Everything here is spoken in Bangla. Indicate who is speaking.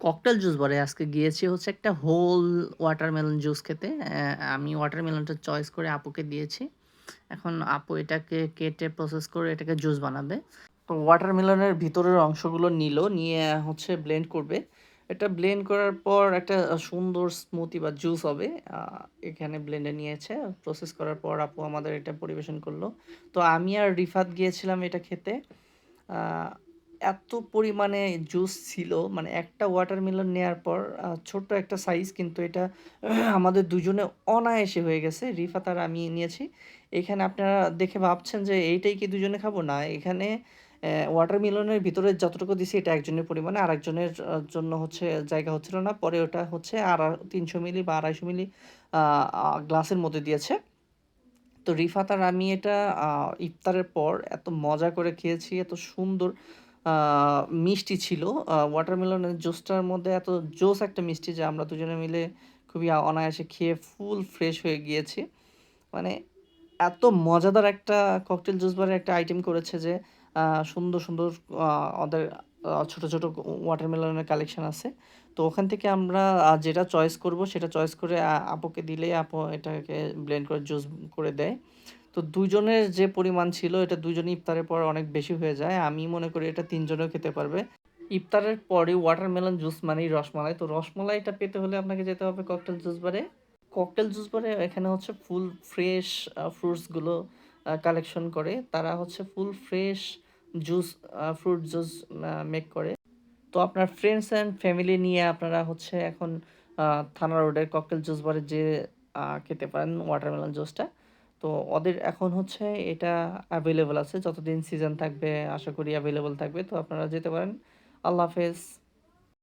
Speaker 1: ককটেল জুস বারে আজকে গিয়েছি হচ্ছে একটা হোল ওয়াটারমেলন জুস খেতে। আমি ওয়াটারমেলনটা চয়েস করে আপুকে দিয়েছি। এখন আপু এটাকে কেটে প্রসেস করে এটাকে জুস বানাবে। তো ওয়াটারমেলনের ভিতরের অংশগুলো নিয়ে হচ্ছে ব্লেন্ড করবে। এটা ব্লেন্ড করার পর একটা সুন্দর স্মুথি বা জুস হবে। আ এখানে ব্লেন্ডে নিয়েছে। প্রসেস করার পর আপু আমাদের এটা পরিবেশন করলো। তো আমি আর রিফাত গিয়েছিলাম এটা খেতে। আ এত পরিমাণে জুস ছিল, মানে একটা ওয়াটারমেলন নেয়ার পর ছোট্ট একটা সাইজ, কিন্তু এটা আমাদের দুজনে অনায়াসে হয়ে গেছে। রিফাত আর আমি নিয়েছি। এখানে আপনারা দেখে ভাবছেন যে এইটাই কি দুজনে খাবো? না, এখানে ওয়াটারমেলনের ভিতরে যতটুকু দিছি এটা একজনের পরিমাণে, আরেকজনের জন্য হচ্ছে জায়গা হচ্ছিল না। পরে ওটা হচ্ছে ৩০০ মিলি বা ২৫০ মিলি আ আ গ্লাসের মধ্যে দিয়েছে। তো রিফাত আর আমি এটা আ ইফতারের পর এত মজা করে খেয়েছি, এত সুন্দর আ মিষ্টি ছিল। ওয়াটারমেলনের জুসটার মধ্যে এত জোস একটা মিষ্টি যে আমরা দুজনে মিলে খুবই অনায়াসে খেয়ে ফুল ফ্রেশ হয়ে গিয়েছি। মানে এত মজাদার একটা ককটেল জুস বারের একটা আইটেম করেছে যে আ সুন্দর, সুন্দর আ ওদের ছোট, ছোট ওয়াটারমেলনের কালেকশন আছে। তো ওখান থেকে আমরা যেটা চয়েস করব সেটা চয়েস করে আপুকে দিলেই আপু এটাকে ব্লেন্ড করে জুস করে দেয়। তো ২ জনের যে পরিমাণ ছিল এটা ২ জনই ইফতারের পর অনেক বেশি হয়ে যায়। আমি মনে করি এটা ৩ জনেও খেতে পারবে। ইফতারের পরে ওয়াটারমেলন জুস মানেই রসমালাই। তো রসমালাইটা পেতে হলে আপনাকে যেতে হবে ককটেল জুস বারে। ককটেল জুস বারে এখানে হচ্ছে ফুল ফ্রেশ ফ্রুটস গুলো কালেকশন করে। তারা হচ্ছে full fresh juice fruit juice make করে। তো আপনার ফ্রেন্ডস অ্যান্ড ফ্যামিলি নিয়ে আপনারা হচ্ছে এখন আ থানা রোডের ককটেল জুস বারে যেয়ে খেতে পারেন ওয়াটারমেলন জুসটা। তো ওদের এখন হচ্ছে এটা এভেইলেবল আছে। যতদিন সিজন থাকবে আশা করি এভেইলেবল থাকবে। তো আপনারা যেতে পারেন। আল্লাহ হাফেজ।